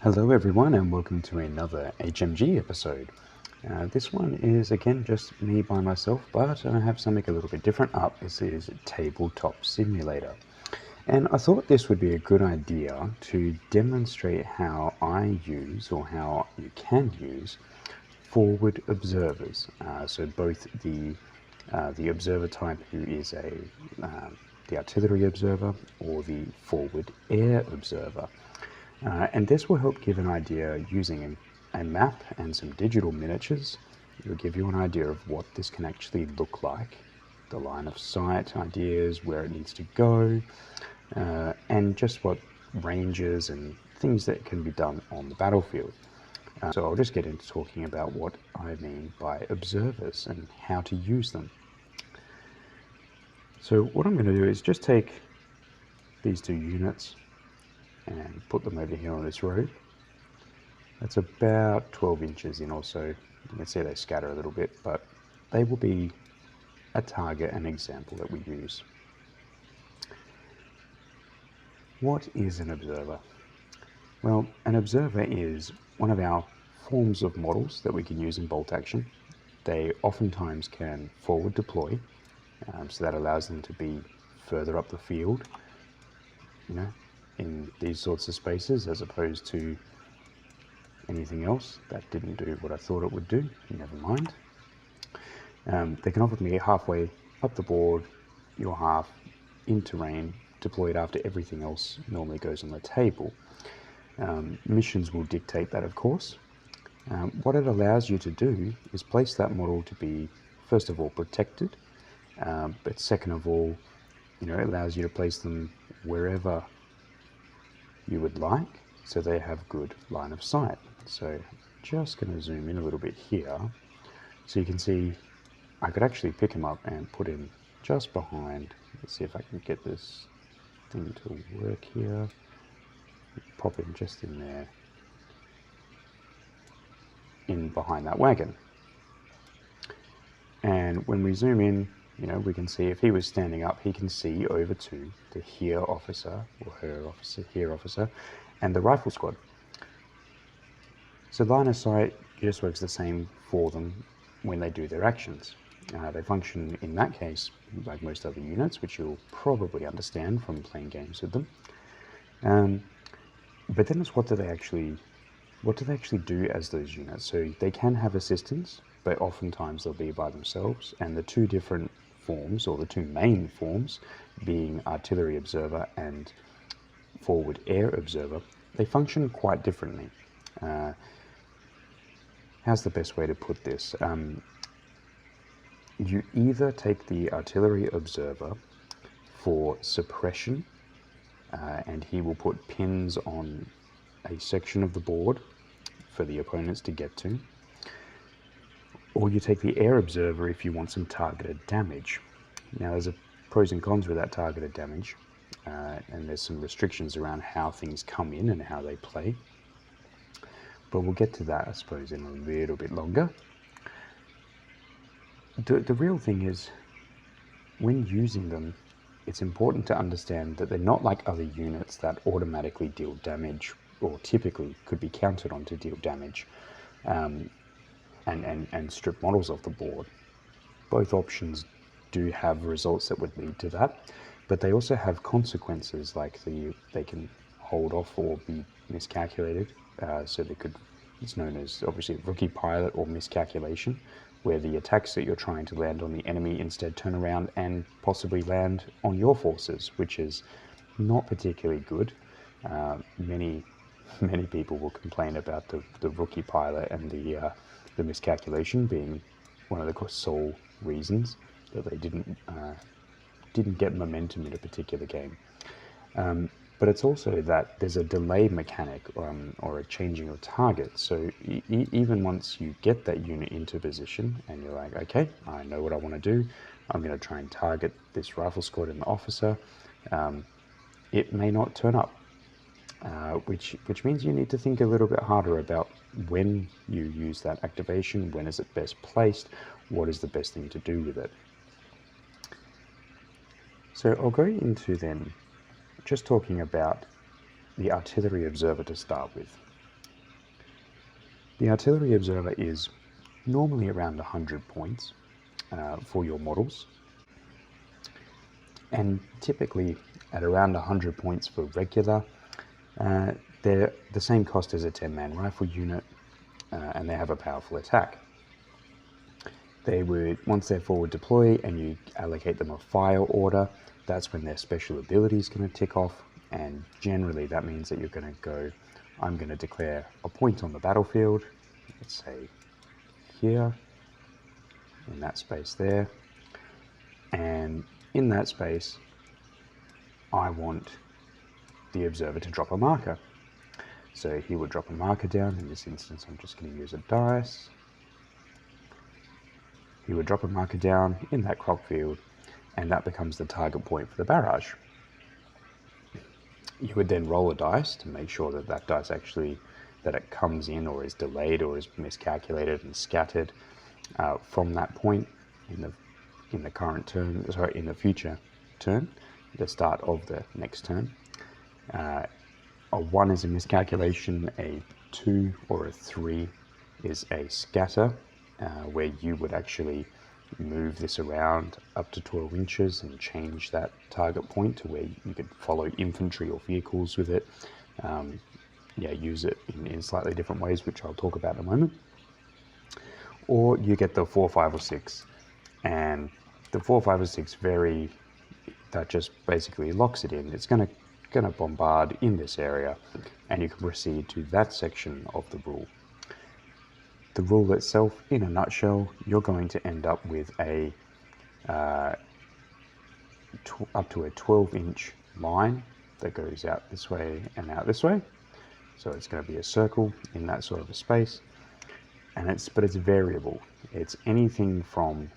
Hello everyone and welcome to another HMG episode. This one is again just me by myself, but I have something a little bit different up. This is Tabletop Simulator. And I thought this would be a good idea to demonstrate how I use, or how you can use, forward observers. So both the observer type who is the artillery observer or the forward air observer. And this will help give an idea using a map and some digital miniatures. It will give you an idea of what this can actually look like, the line of sight ideas, where it needs to go, and just what ranges and things that can be done on the battlefield. So I'll just get into talking about what I mean by observers and how to use them. So what I'm going to do is just take these two units and put them over here on this road. That's about 12 inches in or so. You can see they scatter a little bit, but they will be a target and example that we use. What is an observer? Well, an observer is one of our forms of models that we can use in bolt action. They oftentimes can forward deploy, so that allows them to be further up the field, in these sorts of spaces, as opposed to anything else that didn't do what I thought it would do. Never mind. They can often be halfway up the board, your half in terrain, deployed after everything else normally goes on the table. Missions will dictate that, of course. What it allows you to do is place that model to be, first of all, protected, but second of all, it allows you to place them wherever you would like, so they have good line of sight. So just going to zoom in a little bit here, so you can see I could actually pick him up and put him just behind. Let's see if I can get this thing to work here. Pop him just in there, in behind that wagon. And when we zoom in, we can see if he was standing up, he can see over to the here officer, or her officer, here officer, and the rifle squad. So line of sight just works the same for them when they do their actions. They function in that case like most other units, which you'll probably understand from playing games with them. But then it's what do they actually do as those units? So they can have assistance, but oftentimes they'll be by themselves, and the two different forms, or the two main forms, being artillery observer and forward air observer, they function quite differently. How's the best way to put this? You either take the artillery observer for suppression, and he will put pins on a section of the board for the opponents to get to, or you take the air observer if you want some targeted damage. Now there's pros and cons with that targeted damage, and there's some restrictions around how things come in and how they play, but we'll get to that, I suppose, in a little bit longer. The real thing is, when using them, it's important to understand that they're not like other units that automatically deal damage, or typically could be counted on to deal damage, and strip models off the board. Both options do have results that would lead to that, but they also have consequences, like they can hold off or be miscalculated. So it's known as obviously rookie pilot or miscalculation, where the attacks that you're trying to land on the enemy instead turn around and possibly land on your forces, which is not particularly good. Many people will complain about the rookie pilot and the miscalculation being one of the sole reasons that they didn't get momentum in a particular game. But it's also that there's a delay mechanic, or a changing of target. So even once you get that unit into position and you're like, okay, I know what I want to do, I'm going to try and target this rifle squad and the officer, it may not turn up, which means you need to think a little bit harder about when you use that activation, when is it best placed, what is the best thing to do with it. So I'll go into then just talking about the artillery observer to start with. The artillery observer is normally around 100 points for your models, and typically at around 100 points for regular. They're the same cost as a 10-man rifle unit, and they have a powerful attack. They would, once they're forward deploy and you allocate them a fire order, that's when their special ability is going to tick off, and generally that means that you're going to go, I'm going to declare a point on the battlefield, let's say here, in that space there, and in that space I want the observer to drop a marker. So he would drop a marker down. In this instance, I'm just going to use a dice. He would drop a marker down in that crop field, and that becomes the target point for the barrage. You would then roll a dice to make sure that that dice actually, that it comes in or is delayed or is miscalculated and scattered from that point in the current turn, sorry, in the future turn, the start of the next turn. A 1 is a miscalculation, a 2 or a 3 is a scatter, where you would actually move this around up to 12 inches and change that target point to where you could follow infantry or vehicles with it. Use it in slightly different ways, which I'll talk about in a moment. Or you get the 4, 5, or 6, and the 4, 5, or 6 that just basically locks it in. It's going to bombard in this area, and you can proceed to that section of the rule. The rule itself, in a nutshell, you're going to end up with up to a 12-inch line that goes out this way and out this way. So it's going to be a circle in that sort of a space, but it's variable. It's anything from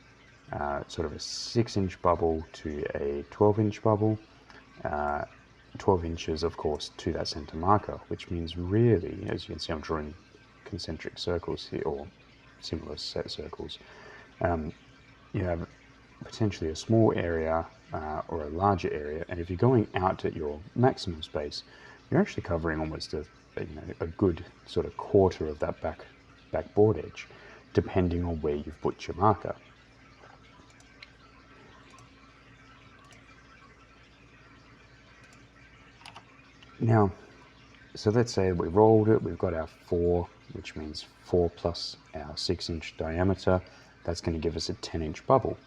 sort of a 6-inch bubble to a 12-inch bubble. 12 inches, of course, to that center marker, which means really, as you can see, I'm drawing concentric circles here, or similar set circles. You have potentially a small area or a larger area, and if you're going out at your maximum space, you're actually covering almost a good sort of quarter of that back board edge, depending on where you've put your marker. Now, so let's say we rolled it, we've got our 4, which means 4 plus our 6-inch diameter. That's going to give us a 10-inch bubble.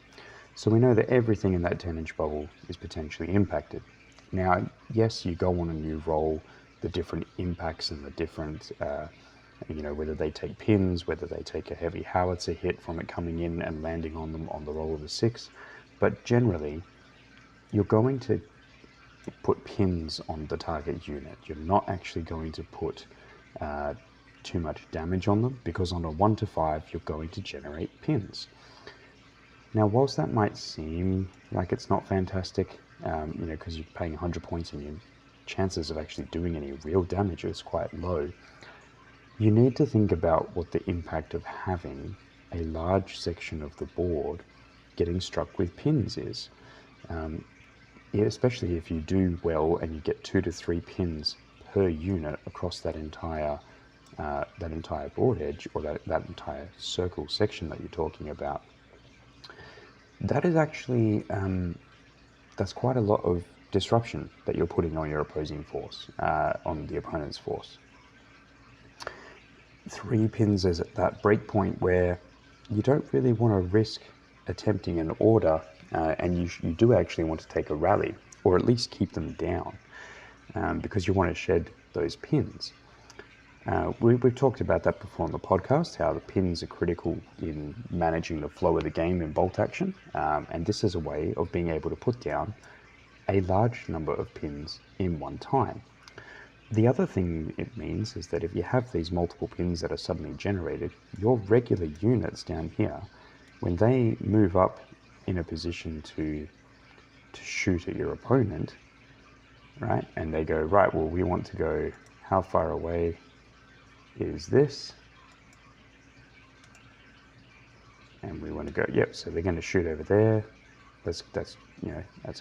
So we know that everything in that 10-inch bubble is potentially impacted. Now, yes, you go on and you roll the different impacts and the different, whether they take pins, whether they take a heavy howitzer hit from it coming in and landing on them on the roll of a 6. But generally, you're going to put pins on the target unit. You're not actually going to put too much damage on them, because on a 1 to 5 you're going to generate pins. Now, whilst that might seem like it's not fantastic, because you're paying 100 points and your chances of actually doing any real damage is quite low, you need to think about what the impact of having a large section of the board getting struck with pins is. Especially if you do well and you get 2 to 3 pins per unit across that entire board edge, or that entire circle section that you're talking about. That is actually, that's quite a lot of disruption that you're putting on your opposing force, on the opponent's force. 3 pins is at that break point where you don't really want to risk attempting an order, and you do actually want to take a rally, or at least keep them down, because you want to shed those pins. We've talked about that before on the podcast, how the pins are critical in managing the flow of the game in bolt action, and this is a way of being able to put down a large number of pins in one time. The other thing it means is that if you have these multiple pins that are suddenly generated, your regular units down here, when they move up in a position to shoot at your opponent, right, and they go, right, well, we want to go, how far away is this? And we want to go, yep, so they're going to shoot over there. That's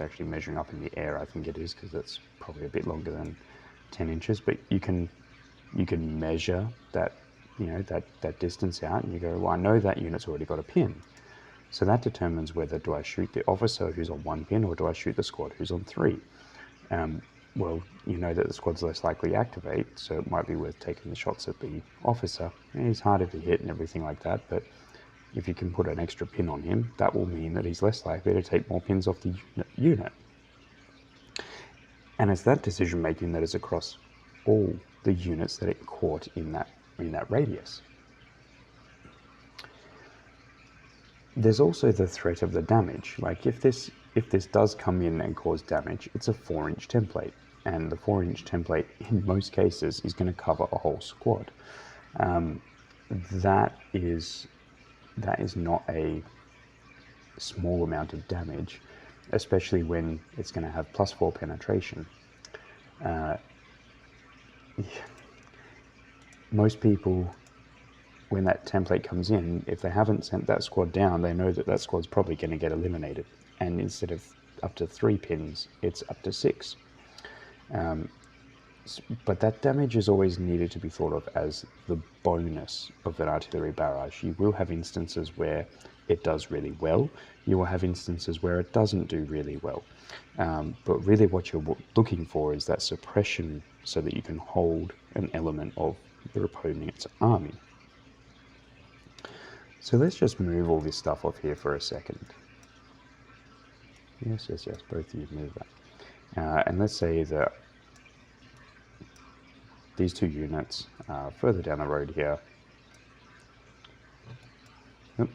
actually measuring up in the air, I think it is, because that's probably a bit longer than 10 inches, but you can measure that that distance out, and you go, well, I know that unit's already got a pin. So that determines whether do I shoot the officer who's on 1 pin or do I shoot the squad who's on 3. Well, you know that the squad's less likely to activate, so it might be worth taking the shots at the officer. He's harder to hit and everything like that, but if you can put an extra pin on him, that will mean that he's less likely to take more pins off the unit. And it's that decision making that is across all the units that it caught in that radius. There's also the threat of the damage. Like if this does come in and cause damage, it's a 4-inch template, and the 4-inch template in most cases is going to cover a whole squad. That is not a small amount of damage, especially when it's going to have +4 penetration. Most people, when that template comes in, if they haven't sent that squad down, they know that that squad's probably going to get eliminated. And instead of up to 3 pins, it's up to 6. But that damage is always needed to be thought of as the bonus of an artillery barrage. You will have instances where it does really well. You will have instances where it doesn't do really well. But really what you're looking for is that suppression so that you can hold an element of your opponent's army. So let's just move all this stuff off here for a second. Yes, both of you move that. And let's say that these 2 units further down the road here. Oop.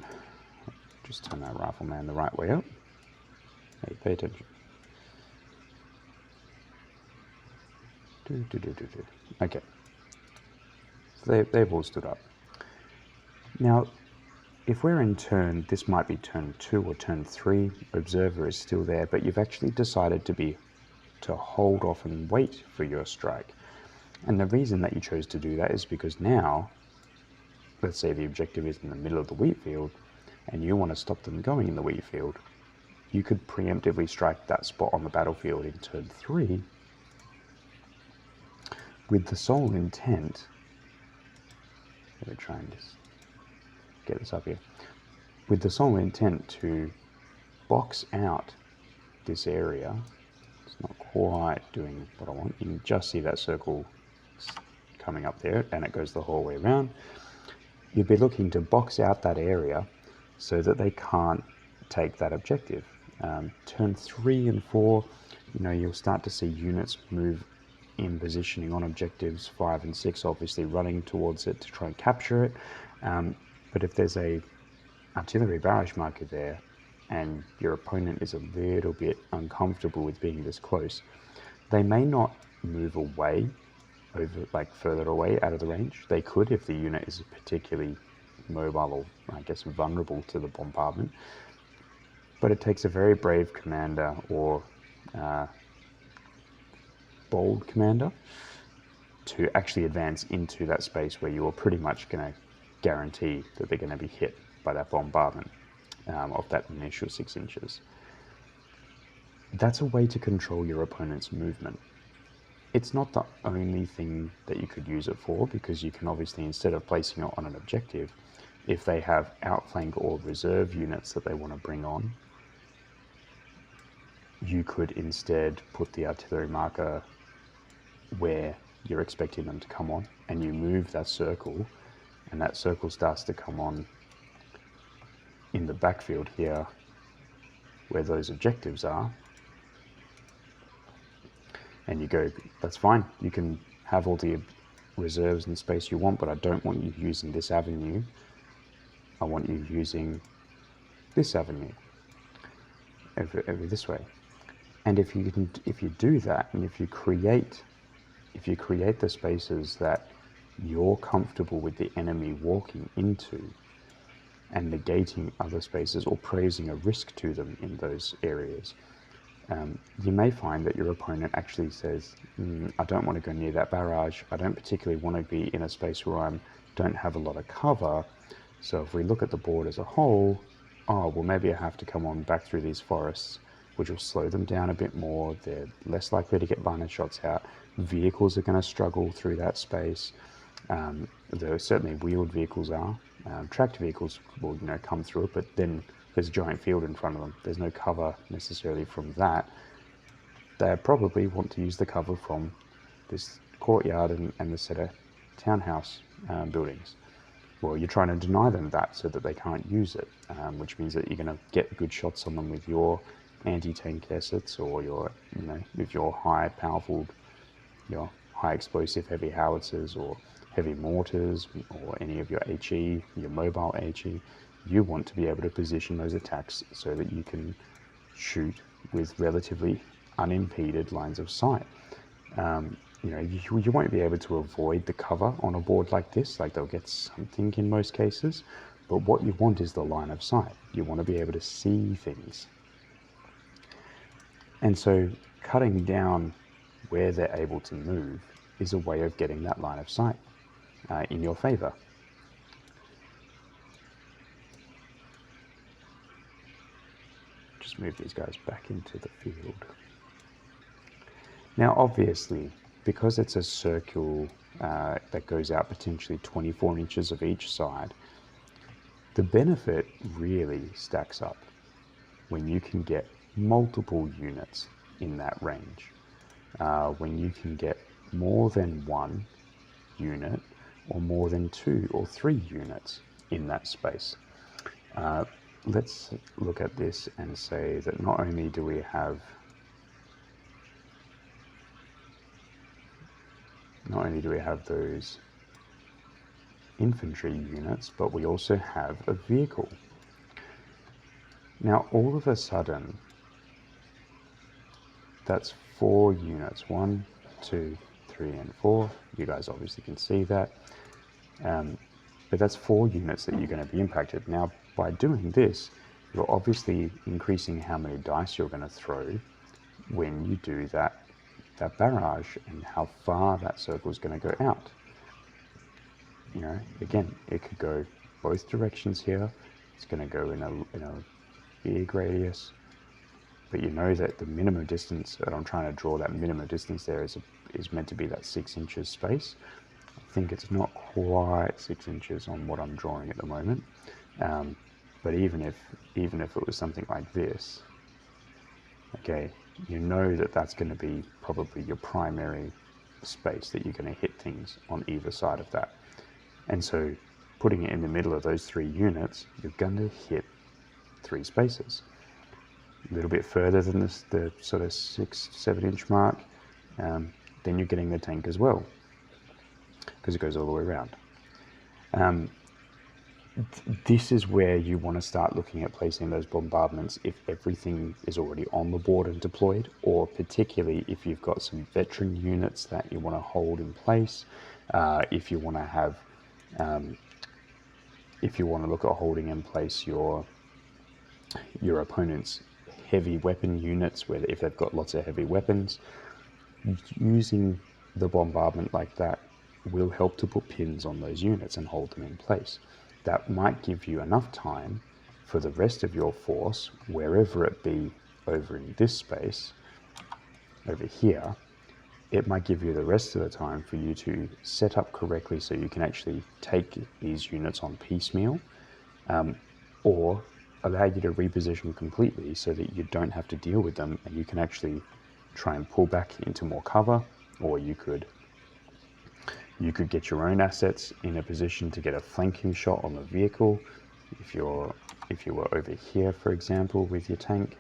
Just turn that rifleman the right way up. Hey, pay attention. Okay. So they've all stood up. Now, if we're in turn, this might be turn 2 or turn 3, observer is still there, but you've actually decided to hold off and wait for your strike. And the reason that you chose to do that is because now, let's say the objective is in the middle of the wheat field, and you want to stop them going in the wheat field, you could preemptively strike that spot on the battlefield in turn 3 with the sole intent, let me try and just get this up here, with the sole intent to box out this area. It's not quite doing what I want. You can just see that circle coming up there, and it goes the whole way around. You'd be looking to box out that area so that they can't take that objective. Turn 3 and 4, you'll start to see units move in positioning on objectives. 5 and 6 obviously running towards it to try and capture it. But if there's a artillery barrage marker there and your opponent is a little bit uncomfortable with being this close, they may not move away, further away out of the range. They could if the unit is particularly mobile or, I guess, vulnerable to the bombardment. But it takes a very brave commander or bold commander to actually advance into that space where you are pretty much going to guarantee that they're going to be hit by that bombardment of that initial 6 inches. That's a way to control your opponent's movement. It's not the only thing that you could use it for, because you can obviously, instead of placing it on an objective, if they have outflank or reserve units that they want to bring on, you could instead put the artillery marker where you're expecting them to come on, and you move that circle, and that circle starts to come on in the backfield here where those objectives are. And you go, that's fine, you can have all the reserves and space you want, but I don't want you using this avenue. I want you using this avenue over this way. And if you do that, and if you create the spaces that you're comfortable with the enemy walking into and negating other spaces or posing a risk to them in those areas, you may find that your opponent actually says, I don't want to go near that barrage. I don't particularly want to be in a space where I don't have a lot of cover. So if we look at the board as a whole, well, maybe I have to come on back through these forests, which will slow them down a bit more. They're less likely to get line of shots out. Vehicles are going to struggle through that space. Though certainly wheeled vehicles are. Tracked vehicles will come through it, but then there's a giant field in front of them. There's no cover necessarily from that. They probably want to use the cover from this courtyard and the set of townhouse buildings. Well, you're trying to deny them that so that they can't use it, which means that you're going to get good shots on them with your anti-tank assets or your, with your high powerful, your high explosive heavy howitzers or heavy mortars or any of your HE, your mobile HE. You want to be able to position those attacks so that you can shoot with relatively unimpeded lines of sight. You won't be able to avoid the cover on a board like this, like they'll get something in most cases, but what you want is the line of sight. You want to be able to see things. And so cutting down where they're able to move is a way of getting that line of sight in your favor. Just move these guys back into the field. Now, obviously, because it's a circle that goes out potentially 24 inches of each side, the benefit really stacks up when you can get multiple units in that range. When you can get more than one unit or more than 2 or 3 units in that space. Let's look at this and say that not only do we have those infantry units, but we also have a vehicle. Now, all of a sudden, that's 4 units. 1, 2, 3, and 4. You guys obviously can see that. But that's 4 units that you're going to be impacted. Now, by doing this, you're obviously increasing how many dice you're going to throw when you do that barrage and how far that circle is going to go out. Again, it could go both directions here. It's going to go in a big radius, but you know that the minimum distance, and I'm trying to draw that minimum distance there, is meant to be that 6 inches space. I think it's not quite 6 inches on what I'm drawing at the moment, but even if it was something like this, okay, you know that that's going to be probably your primary space that you're going to hit things on either side of that. And so putting it in the middle of those 3 units, you're going to hit 3 spaces. A little bit further than the sort of 6-7 inch mark, then you're getting the tank as well, because it goes all the way around. This is where you want to start looking at placing those bombardments if everything is already on the board and deployed, or particularly if you've got some veteran units that you want to hold in place. If you want to have, if you want to look at holding in place your opponent's heavy weapon units, where if they've got lots of heavy weapons, using the bombardment like that will help to put pins on those units and hold them in place. That might give you enough time for the rest of your force, wherever it be over in this space, over here, it might give you the rest of the time for you to set up correctly so you can actually take these units on piecemeal, or allow you to reposition completely so that you don't have to deal with them and you can actually try and pull back into more cover, or you could get your own assets in a position to get a flanking shot on the vehicle. If you were over here, for example, with your tank,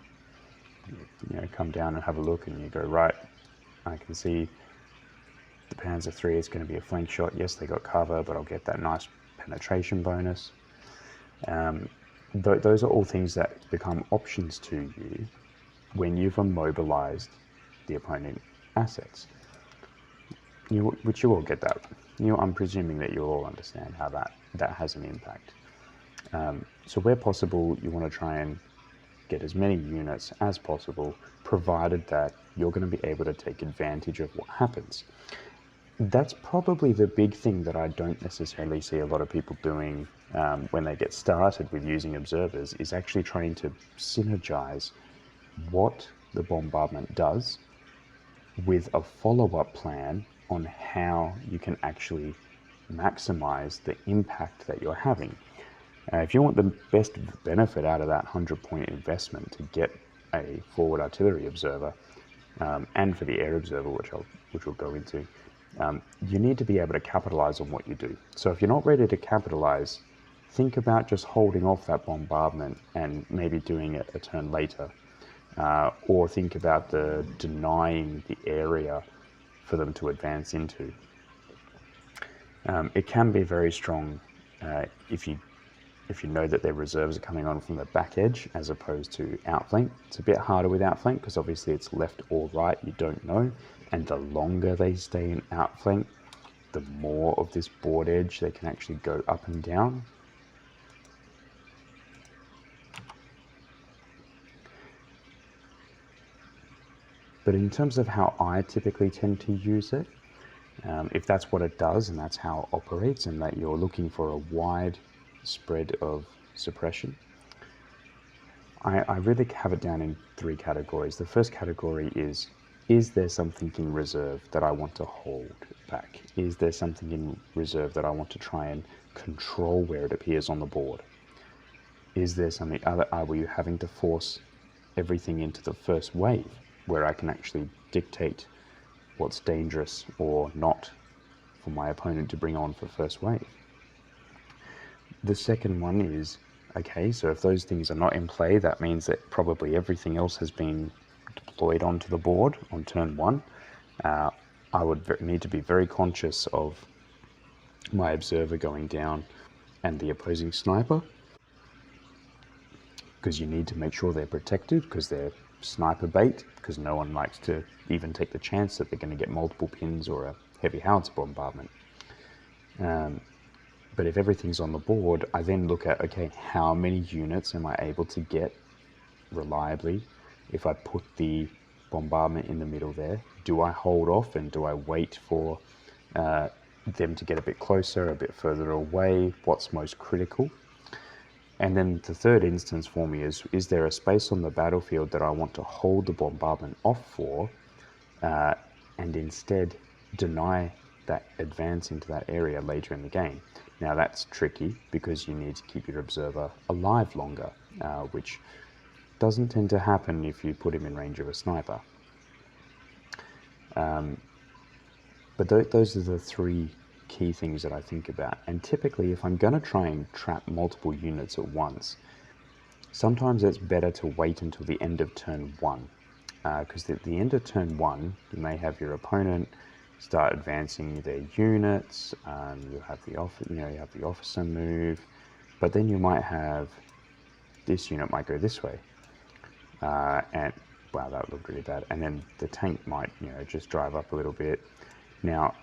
come down and have a look and you go, right, I can see the Panzer III is going to be a flank shot. Yes, they got cover, but I'll get that nice penetration bonus. Those are all things that become options to you when you've immobilized the opponent assets. Which you all get that. I'm presuming that you all understand how that has an impact. So where possible, you want to try and get as many units as possible, provided that you're going to be able to take advantage of what happens. That's probably the big thing that I don't necessarily see a lot of people doing when they get started with using observers, is actually trying to synergize what the bombardment does with a follow-up plan on how you can actually maximize the impact that you're having. If you want the best benefit out of that 100-point investment to get a forward artillery observer, and for the air observer, which we'll go into, you need to be able to capitalize on what you do. So if you're not ready to capitalize, think about just holding off that bombardment and maybe doing it a turn later. Or think about denying the area for them to advance into. It can be very strong if you know that their reserves are coming on from the back edge as opposed to outflank. It's a bit harder with outflank because obviously it's left or right, you don't know. And the longer they stay in outflank, the more of this board edge they can actually go up and down. But in terms of how I typically tend to use it, if that's what it does and that's how it operates, and that you're looking for a wide spread of suppression, I really have it down in 3 categories. The first category is there something in reserve that I want to hold back? Is there something in reserve that I want to try and control where it appears on the board? Is there something, are we having to force everything into the first wave where I can actually dictate what's dangerous or not for my opponent to bring on for first wave? The second one is, okay, so if those things are not in play, that means that probably everything else has been deployed onto the board on turn 1. I would need to be very conscious of my observer going down and the opposing sniper, because you need to make sure they're protected, because they're sniper bait, because no one likes to even take the chance that they're going to get multiple pins or a heavy howitzer bombardment. But if everything's on the board, I then look at, okay, how many units am I able to get reliably if I put the bombardment in the middle there? Do I hold off and do I wait for them to get a bit closer, a bit further away? What's most critical? And then the third instance for me is there a space on the battlefield that I want to hold the bombardment off for and instead deny that advance into that area later in the game? Now that's tricky because you need to keep your observer alive longer, which doesn't tend to happen if you put him in range of a sniper. But those are the 3 key things that I think about. And typically, if I'm going to try and trap multiple units at once, sometimes it's better to wait until the end of turn 1, because at the end of turn 1, you may have your opponent start advancing their units. You have the officer move, but then you might have this unit might go this way, and wow, that looked really bad. And then the tank might just drive up a little bit. Now,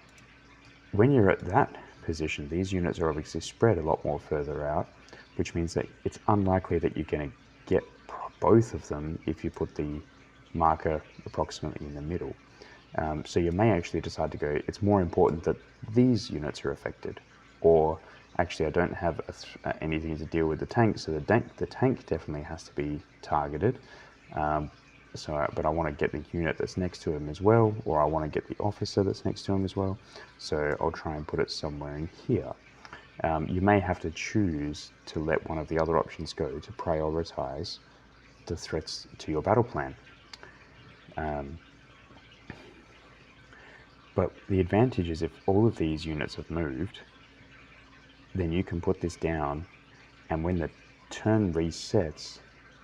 when you're at that position, these units are obviously spread a lot more further out, which means that it's unlikely that you're going to get both of them if you put the marker approximately in the middle. So you may actually decide to go, it's more important that these units are affected, or actually I don't have anything to deal with the tank, so the tank definitely has to be targeted. But I want to get the unit that's next to him as well, or I want to get the officer that's next to him as well. So I'll try and put it somewhere in here. You may have to choose to let one of the other options go to prioritize the threats to your battle plan. But the advantage is if all of these units have moved, then you can put this down, and when the turn resets,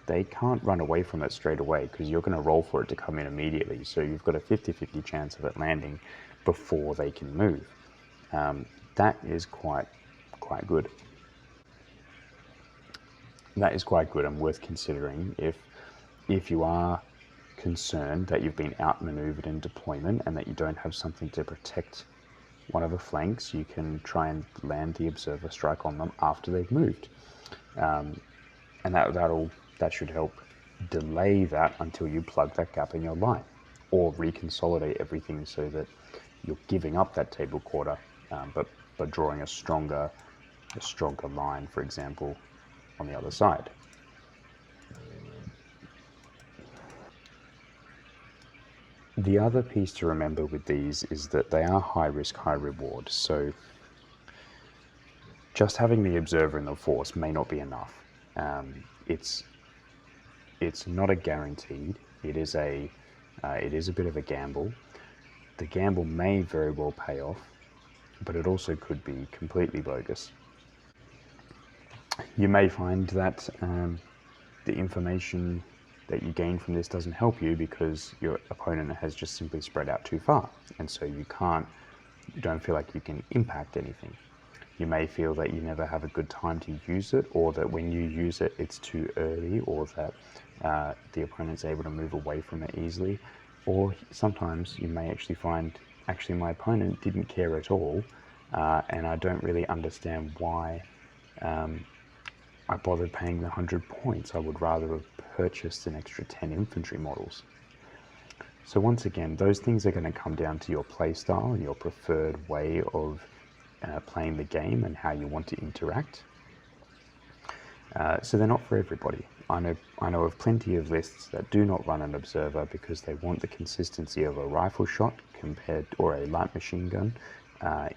they can't run away from it straight away because you're going to roll for it to come in immediately. So you've got a 50-50 chance of it landing before they can move. That is quite good. That is quite good and worth considering if you are concerned that you've been outmaneuvered in deployment and that you don't have something to protect one of the flanks. You can try and land the observer strike on them after they've moved, and that should help delay that until you plug that gap in your line, or reconsolidate everything so that you're giving up that table quarter, but drawing a stronger line, for example, on the other side. The other piece to remember with these is that they are high risk, high reward. So just having the observer in the force may not be enough. It's not a guaranteed. It is a bit of a gamble. The gamble may very well pay off, but it also could be completely bogus. You may find that the information that you gain from this doesn't help you because your opponent has just simply spread out too far, and so you don't feel like you can impact anything. You may feel that you never have a good time to use it, or that when you use it, it's too early, or that the opponent's able to move away from it easily. Or sometimes you may actually find, actually my opponent didn't care at all, and I don't really understand why I bothered paying the 100 points. I would rather have purchased an extra 10 infantry models. So once again, those things are going to come down to your playstyle and your preferred way of playing the game and how you want to interact. So they're not for everybody. I know of plenty of lists that do not run an observer because they want the consistency of a rifle shot or a light machine gun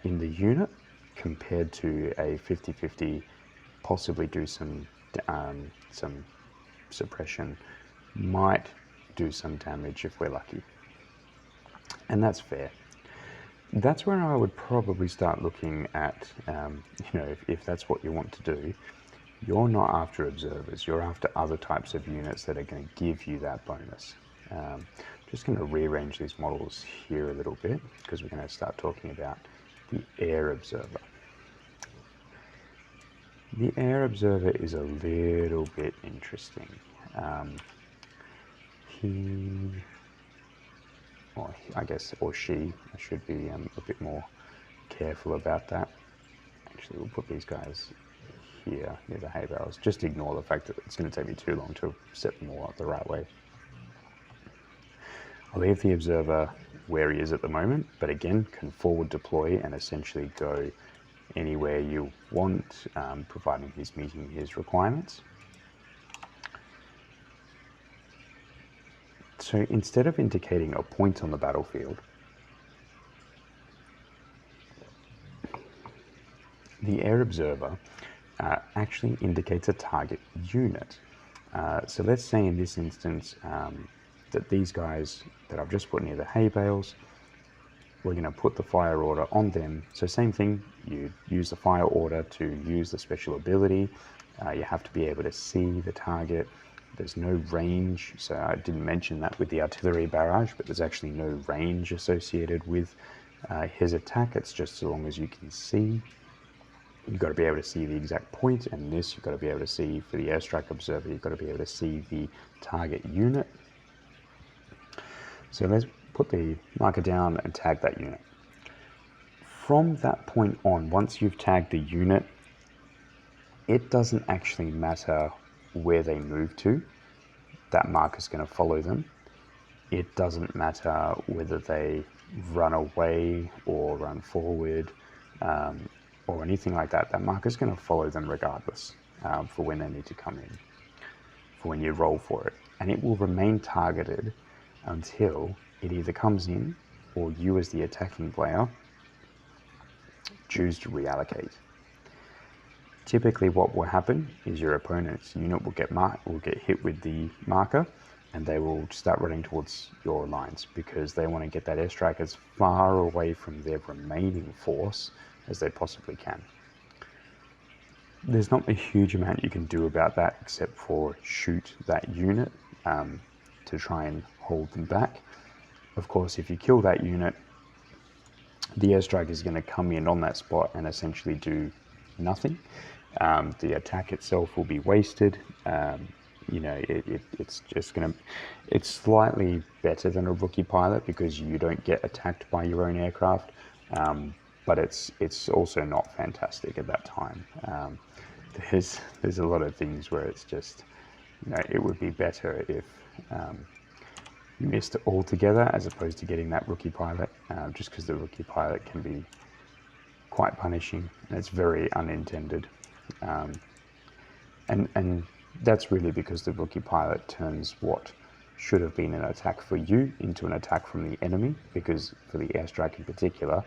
in the unit compared to a 50-50, possibly do some suppression, might do some damage if we're lucky. And that's fair. That's where I would probably start looking at, if that's what you want to do, you're not after observers, you're after other types of units that are going to give you that bonus. Just going to rearrange these models here a little bit because we're going to start talking about the air observer. The air observer is a little bit interesting. I should be a bit more careful about that. Actually, we'll put these guys here near the hay bales. Just ignore the fact that it's going to take me too long to set them all up the right way. I'll leave the observer where he is at the moment, but again, can forward deploy and essentially go anywhere you want, providing he's meeting his requirements. So instead of indicating a point on the battlefield, the air observer actually indicates a target unit. So let's say in this instance that these guys that I've just put near the hay bales, we're going to put the fire order on them. So same thing, you use the fire order to use the special ability. You have to be able to see the target. There's no range, so I didn't mention that with the artillery barrage, but there's actually no range associated with his attack. It's just so long as you can see. You've got to be able to see the exact point, and this you've got to be able to see for the airstrike observer, you've got to be able to see the target unit. So let's put the marker down and tag that unit. From that point on, once you've tagged the unit, it doesn't actually matter where they move to. That marker's going to follow them. It doesn't matter whether they run away or run forward or anything like that. That marker's going to follow them regardless for when they need to come in, for when you roll for it. And it will remain targeted until it either comes in or you as the attacking player choose to reallocate. Typically what will happen is your opponent's unit will get hit with the marker, and they will start running towards your lines because they want to get that airstrike as far away from their remaining force as they possibly can. There's not a huge amount you can do about that except for shoot that unit to try and hold them back. Of course, if you kill that unit, the airstrike is going to come in on that spot and essentially do nothing. The attack itself will be wasted. It's just going to... It's slightly better than a rookie pilot because you don't get attacked by your own aircraft, but it's also not fantastic at that time. There's a lot of things where it's just, it would be better if you missed it altogether as opposed to getting that rookie pilot, just because the rookie pilot can be quite punishing and it's very unintended. And that's really because the rookie pilot turns what should have been an attack for you into an attack from the enemy, because for the airstrike in particular,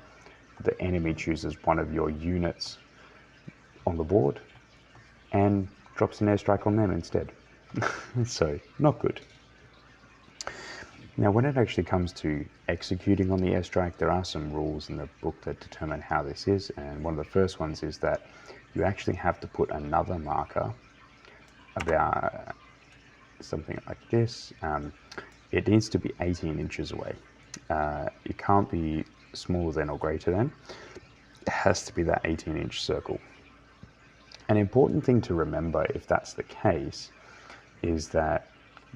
the enemy chooses one of your units on the board and drops an airstrike on them instead. So, not good. Now, when it actually comes to executing on the airstrike, there are some rules in the book that determine how this is, and one of the first ones is that you actually have to put another marker about something like this. It needs to be 18 inches away. It can't be smaller than or greater than. It has to be that 18-inch circle. An important thing to remember, if that's the case, is that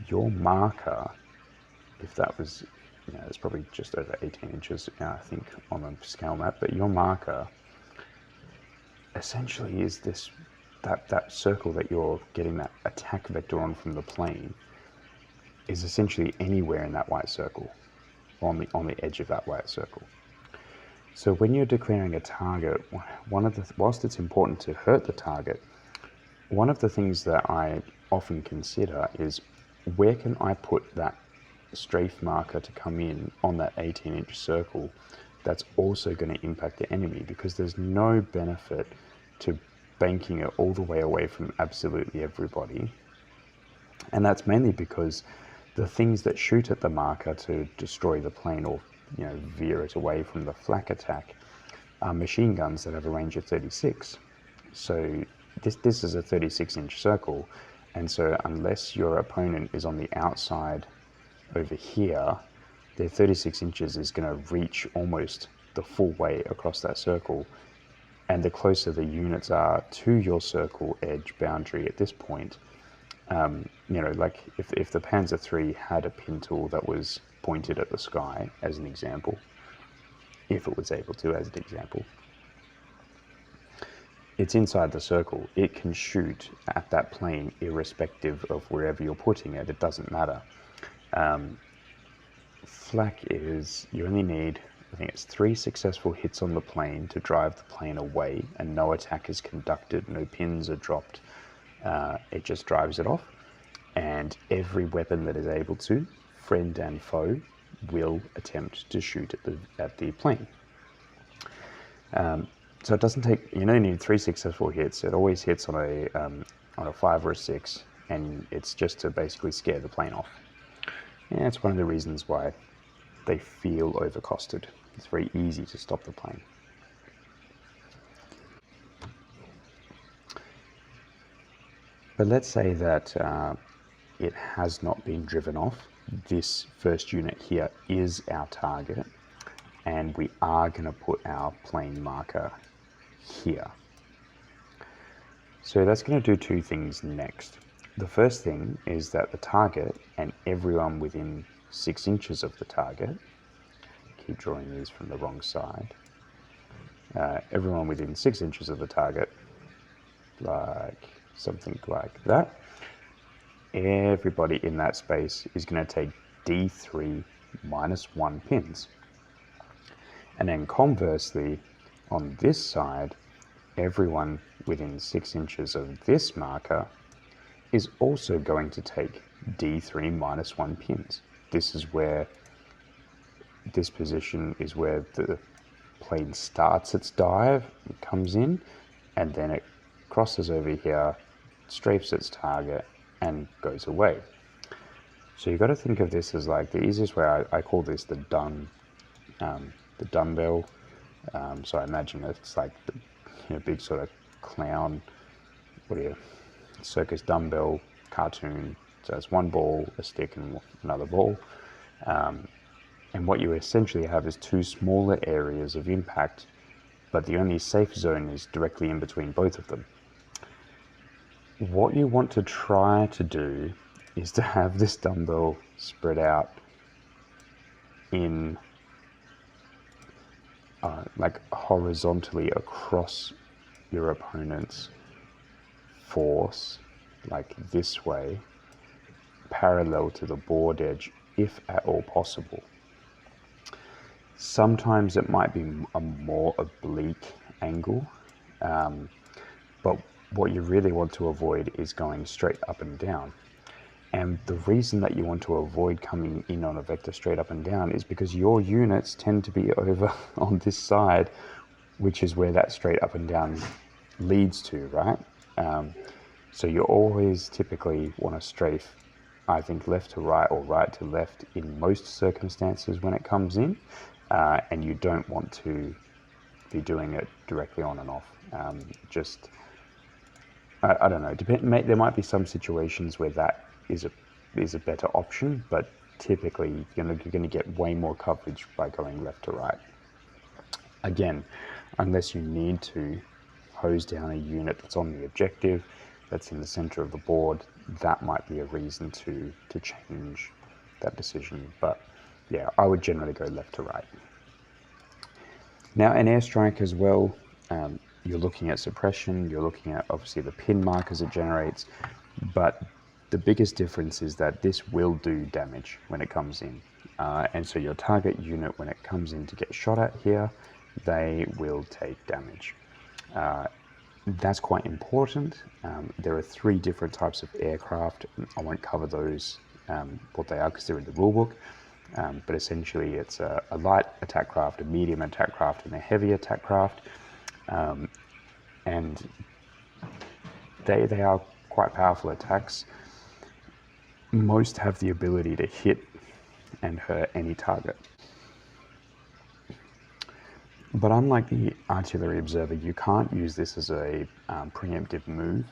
your marker, if that was, it's probably just over 18 inches, I think, on the scale map, but your marker essentially is this, that circle that you're getting that attack vector on from the plane is essentially anywhere in that white circle, on the edge of that white circle. So when you're declaring a target, whilst it's important to hurt the target, one of the things that I often consider is, where can I put that strafe marker to come in on that 18-inch circle that's also going to impact the enemy? Because there's no benefit to banking it all the way away from absolutely everybody. And that's mainly because the things that shoot at the marker to destroy the plane or veer it away from the flak attack are machine guns that have a range of 36. So this is a 36-inch circle, and so unless your opponent is on the outside over here, their 36 inches is going to reach almost the full way across that circle. And the closer the units are to your circle edge boundary at this point, like if the Panzer III had a pin tool that was pointed at the sky, as an example, if it was able to, as an example, it's inside the circle. It can shoot at that plane irrespective of wherever you're putting it. It doesn't matter. Flak is, you only need, I think it's 3 successful hits on the plane to drive the plane away, and no attack is conducted, no pins are dropped. It just drives it off, and every weapon that is able to, friend and foe, will attempt to shoot at the plane. So it doesn't take, you only need 3 successful hits. It always hits on a 5 or a 6, and it's just to basically scare the plane off. And that's one of the reasons why they feel overcosted. It's very easy to stop the plane. But let's say that it has not been driven off. This first unit here is our target, and we are going to put our plane marker here. So that's going to do 2 things next. The first thing is that the target and everyone within 6 inches of the target, keep drawing these from the wrong side, everyone within 6 inches of the target, like something like that, everybody in that space is going to take D3 minus 1 pins. And then conversely, on this side, everyone within 6 inches of this marker is also going to take D3 minus 1 pins. This position is where the plane starts its dive, it comes in, and then it crosses over here, strafes its target, and goes away. So you've got to think of this as like, the easiest way, I call this the dumbbell. So I imagine it's like the big sort of clown, circus dumbbell cartoon. So it's one ball, a stick, and another ball. And what you essentially have is 2 smaller areas of impact, but the only safe zone is directly in between both of them. What you want to try to do is to have this dumbbell spread out in like horizontally across your opponent's force, like this way, parallel to the board edge, if at all possible. Sometimes it might be a more oblique angle, but what you really want to avoid is going straight up and down. And the reason that you want to avoid coming in on a vector straight up and down is because your units tend to be over on this side, which is where that straight up and down leads to, right? So you always typically want to strafe, I think, left to right or right to left in most circumstances when it comes in, and you don't want to be doing it directly on and off. I don't know. There might be some situations where that is a better option, but typically you're going to get way more coverage by going left to right. Again, unless you need to hose down a unit that's on the objective, that's in the center of the board, that might be a reason to change that decision. But yeah, I would generally go left to right. Now, an airstrike as well, you're looking at suppression, you're looking at obviously the pin markers it generates, but the biggest difference is that this will do damage when it comes in. And so your target unit, when it comes in to get shot at here, they will take damage. That's quite important. There are 3 different types of aircraft. I won't cover those, what they are, because they're in the rulebook. But essentially it's a light attack craft, a medium attack craft, and a heavy attack craft. And they are quite powerful attacks. Most have the ability to hit and hurt any target. But unlike the artillery observer, you can't use this as a preemptive move.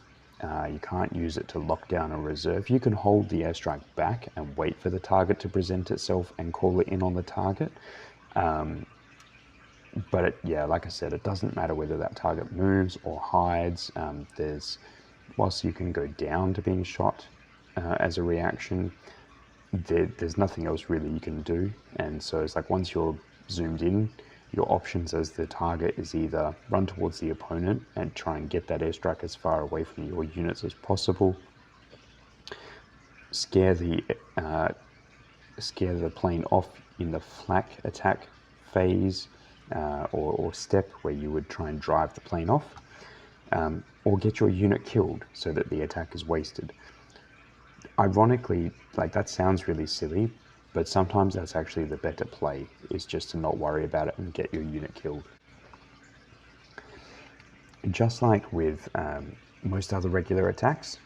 You can't use it to lock down a reserve. You can hold the airstrike back and wait for the target to present itself and call it in on the target. But yeah, like I said, it doesn't matter whether that target moves or hides. Whilst you can go down to being shot as a reaction, there's nothing else really you can do. And so it's like once you're zoomed in, your options as the target is either run towards the opponent and try and get that airstrike as far away from your units as possible, scare the plane off in the flak attack phase or step where you would try and drive the plane off, or get your unit killed so that the attack is wasted. Ironically, like that sounds really silly, but sometimes that's actually the better play, is just to not worry about it and get your unit killed. Just like with most other regular attacks,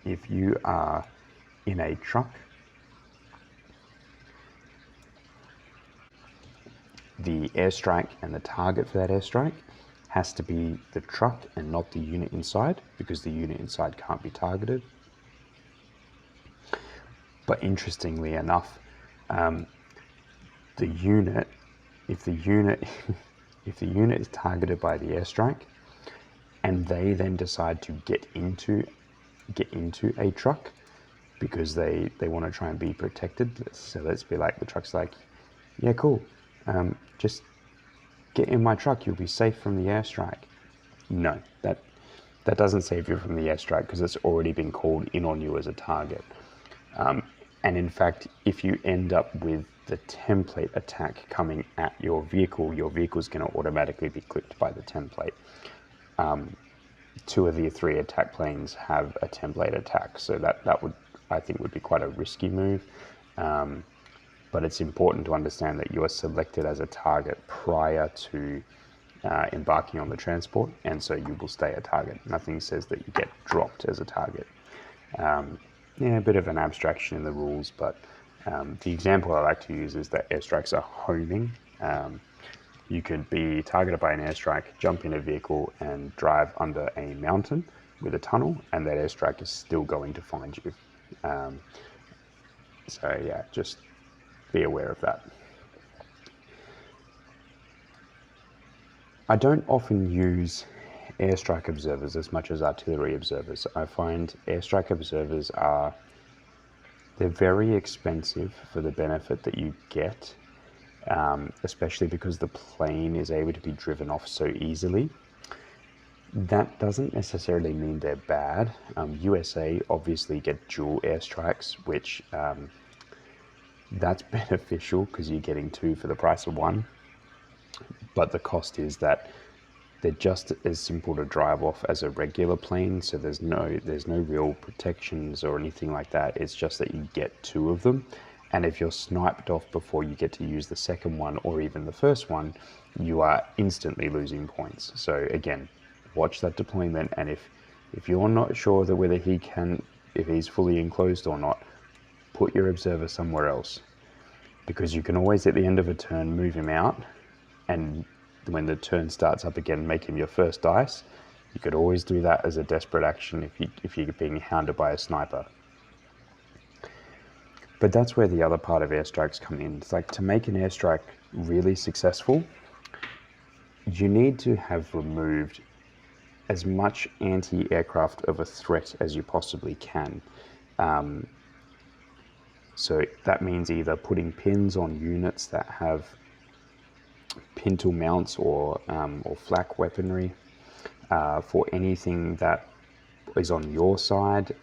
if you are in a truck, the airstrike and the target for that airstrike has to be the truck and not the unit inside, because the unit inside can't be targeted. But interestingly enough, the unit, if the unit is targeted by the airstrike, and they then decide to get into a truck because they want to try and be protected. So let's be like, the truck's like, yeah, cool, just get in my truck, you'll be safe from the airstrike. No, that doesn't save you from the airstrike, because it's already been called in on you as a target. And in fact, if you end up with the template attack coming at your vehicle's going to automatically be clipped by the template. 2 of the 3 attack planes have a template attack, so that would, I think, would be quite a risky move. But it's important to understand that you are selected as a target prior to embarking on the transport, and so you will stay a target. Nothing says that you get dropped as a target. Yeah, a bit of an abstraction in the rules, but the example I like to use is that airstrikes are homing. You could be targeted by an airstrike, jump in a vehicle and drive under a mountain with a tunnel, and that airstrike is still going to find you. So yeah, just be aware of that. I don't often use airstrike observers as much as artillery observers. I find airstrike observers they're very expensive for the benefit that you get, especially because the plane is able to be driven off so easily. That doesn't necessarily mean they're bad. USA obviously get dual airstrikes, which that's beneficial because you're getting 2 for the price of 1. But the cost is that they're just as simple to drive off as a regular plane, so there's no real protections or anything like that. It's just that you get 2 of them, and if you're sniped off before you get to use the second one or even the first one, you are instantly losing points. So again, watch that deployment, and if you're not sure that whether if he's fully enclosed or not, put your observer somewhere else, because you can always at the end of a turn move him out, and when the turn starts up again, make him your first dice. You could always do that as a desperate action if you're being hounded by a sniper. But that's where the other part of airstrikes come in. It's like, to make an airstrike really successful, you need to have removed as much anti-aircraft of a threat as you possibly can. So that means either putting pins on units that have pintle mounts or flak weaponry. For anything that is on your side,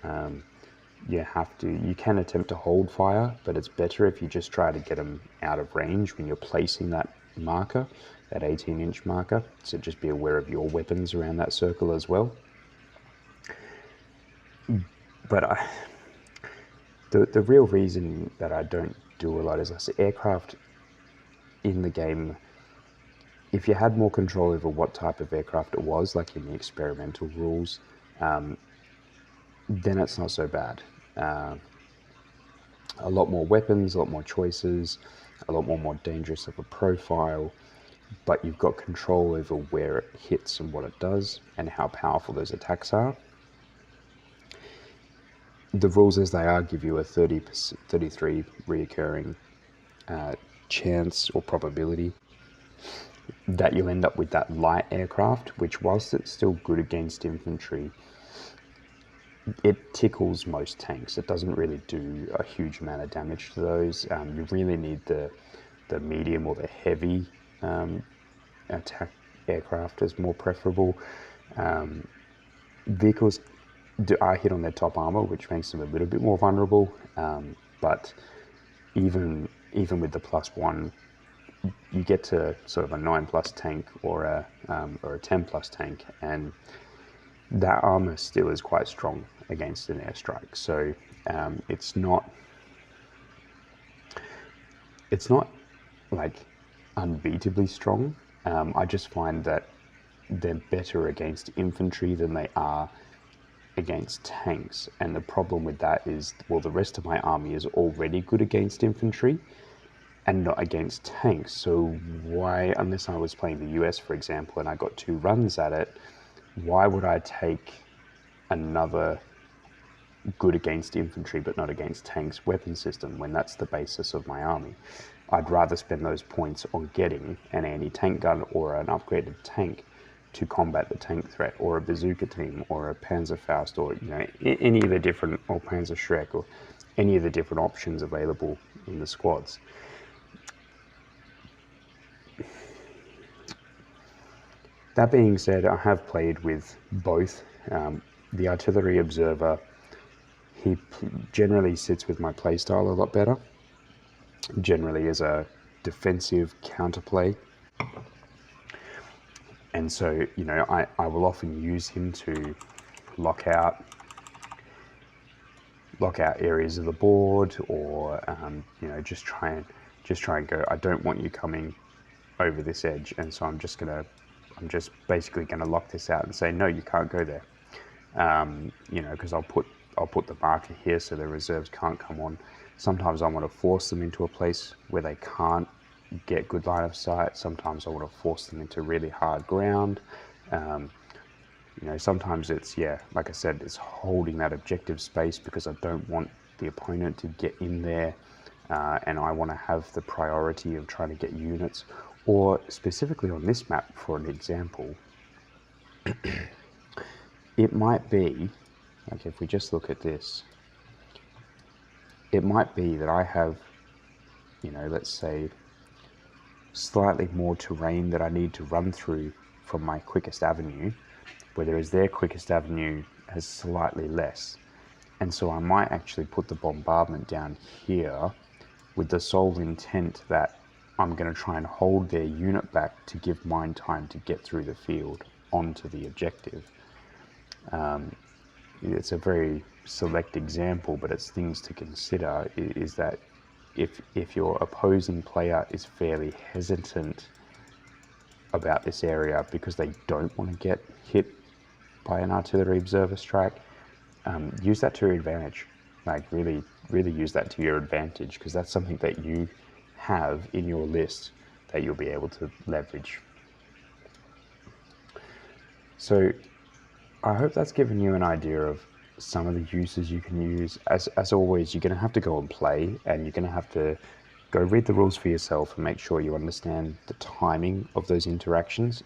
you can attempt to hold fire, but it's better if you just try to get them out of range when you're placing that marker, that 18-inch marker. So just be aware of your weapons around that circle as well. But the real reason that I don't do a lot is, I say, aircraft in the game, if you had more control over what type of aircraft it was, like in the experimental rules, then it's not so bad. A lot more weapons, a lot more choices, a lot more dangerous of a profile, but you've got control over where it hits and what it does and how powerful those attacks are. The rules as they are give you a 33 reoccurring chance or probability that you'll end up with that light aircraft, which, whilst it's still good against infantry, it tickles most tanks. It doesn't really do a huge amount of damage to those. You really need the medium or the heavy attack aircraft is more preferable. Vehicles are hit on their top armor, which makes them a little bit more vulnerable. But even with the +1, you get to sort of a 9+ tank or a 10+ tank, and that armor still is quite strong against an airstrike. So it's not like unbeatably strong. I just find that they're better against infantry than they are against tanks, and the problem with that is, well, the rest of my army is already good against infantry and not against tanks. So why, unless I was playing the US, for example, and I got 2 runs at it, why would I take another good against infantry but not against tanks weapon system when that's the basis of my army? I'd rather spend those points on getting an anti-tank gun or an upgraded tank to combat the tank threat, or a bazooka team, or a Panzerfaust, or any of the different, or Panzerschreck, or any of the different options available in the squads. That being said, I have played with both. The artillery observer, he generally sits with my playstyle a lot better, generally as a defensive counterplay. And so, I will often use him to lock out areas of the board, or just try and go, I don't want you coming over this edge, and so I'm just basically gonna lock this out and say, no, you can't go there. Because I'll put the marker here so the reserves can't come on. Sometimes I want to force them into a place where they can't get good line of sight. Sometimes I want to force them into really hard ground. Sometimes it's, like I said, it's holding that objective space because I don't want the opponent to get in there, and I want to have the priority of trying to get units. Or specifically on this map, for an example, it might be, like if we just look at this, it might be that I have, let's say, slightly more terrain that I need to run through from my quickest avenue, whereas their quickest avenue has slightly less. And so I might actually put the bombardment down here with the sole intent that I'm going to try and hold their unit back to give mine time to get through the field onto the objective. It's a very select example, but it's things to consider, is that if your opposing player is fairly hesitant about this area because they don't want to get hit by an artillery observer strike, use that to your advantage. Like really use that to your advantage, because that's something that you have in your list that you'll be able to leverage. So I hope that's given you an idea of some of the uses you can use. As always, you're going to have to go and play, and you're going to have to go read the rules for yourself and make sure you understand the timing of those interactions.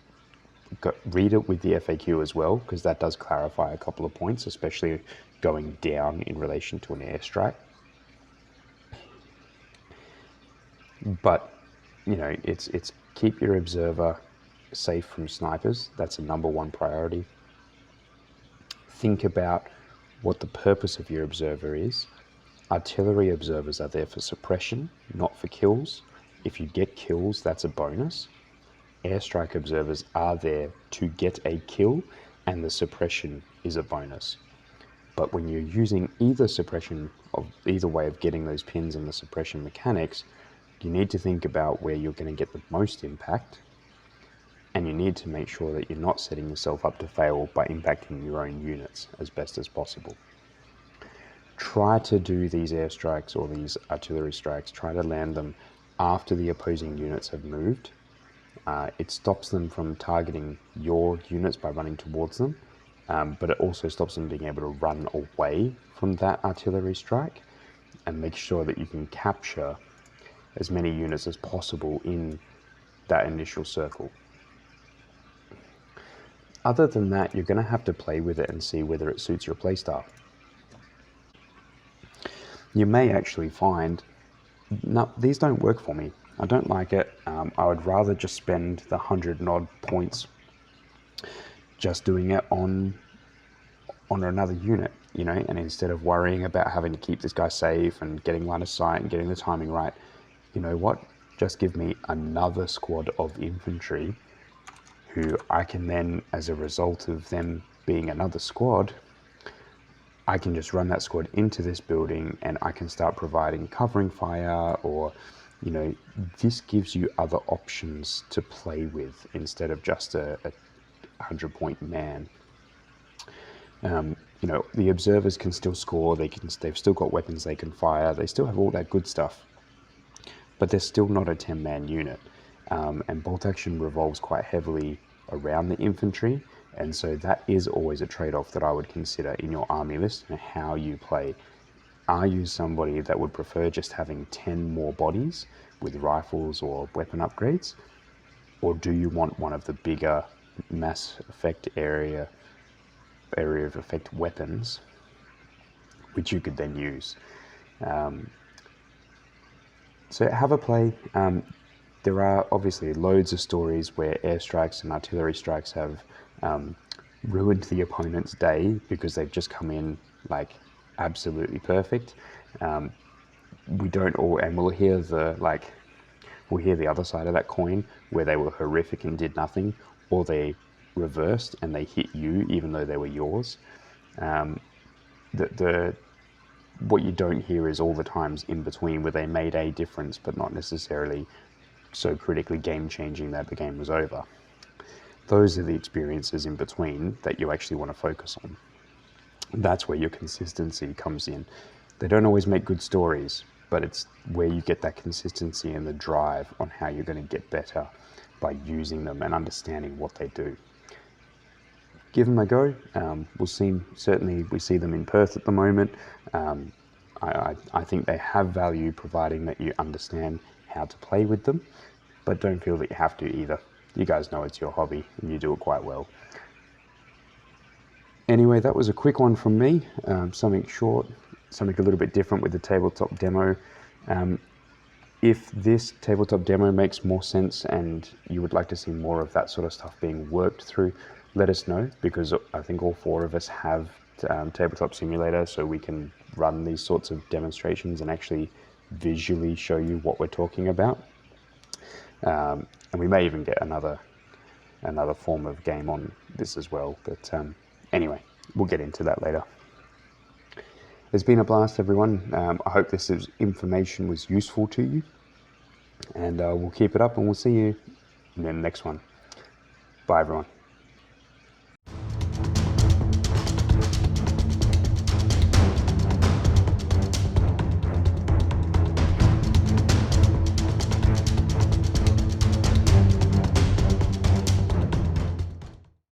Read it with the FAQ as well, because that does clarify a couple of points, especially going down in relation to an airstrike. But it's keep your observer safe from snipers. That's a #1 priority. Think about what the purpose of your observer is. Artillery observers are there for suppression, not for kills. If you get kills, that's a bonus. Airstrike observers are there to get a kill, and the suppression is a bonus. But when you're using either suppression, of either way of getting those pins and the suppression mechanics, you need to think about where you're going to get the most impact, and you need to make sure that you're not setting yourself up to fail by impacting your own units as best as possible. Try to do these airstrikes or these artillery strikes, try to land them after the opposing units have moved. It stops them from targeting your units by running towards them, but it also stops them being able to run away from that artillery strike, and make sure that you can capture as many units as possible in that initial circle. Other than that, you're going to have to play with it and see whether it suits your playstyle. You may actually find, no, these don't work for me. I don't like it. I would rather just spend the 100 and odd points just doing it on another unit, and instead of worrying about having to keep this guy safe and getting line of sight and getting the timing right, you know what? Just give me another squad of infantry who I can then, as a result of them being another squad, I can just run that squad into this building and I can start providing covering fire, or, this gives you other options to play with instead of just a 100-point man. The observers can still score, they've still got weapons they can fire, they still have all that good stuff, but they're still not a 10-man unit. And bolt action revolves quite heavily around the infantry, and so that is always a trade-off that I would consider in your army list and how you play. Are you somebody that would prefer just having 10 more bodies with rifles or weapon upgrades, or do you want one of the bigger mass effect area of effect weapons which you could then use? So have a play. There are obviously loads of stories where airstrikes and artillery strikes have ruined the opponent's day because they've just come in like absolutely perfect. We don't all, and we'll hear the other side of that coin where they were horrific and did nothing, or they reversed and they hit you even though they were yours. What you don't hear is all the times in between where they made a difference but not necessarily so critically game-changing that the game was over. Those are the experiences in between that you actually want to focus on. That's where your consistency comes in. They don't always make good stories, but it's where you get that consistency and the drive on how you're going to get better by using them and understanding what they do. Give them a go. Certainly we see them in Perth at the moment. I think they have value, providing that you understand how to play with them, but don't feel that you have to either. You guys know it's your hobby and you do it quite well. Anyway, that was a quick one from me, something short, something a little bit different with the tabletop demo. If this tabletop demo makes more sense and you would like to see more of that sort of stuff being worked through, let us know, because I think all 4 of us have Tabletop Simulator, so we can run these sorts of demonstrations and actually visually show you what we're talking about. And we may even get another form of game on this as well, but anyway, we'll get into that later. It's been a blast, everyone. I hope this information was useful to you, and we'll keep it up and we'll see you in the next one. Bye, everyone.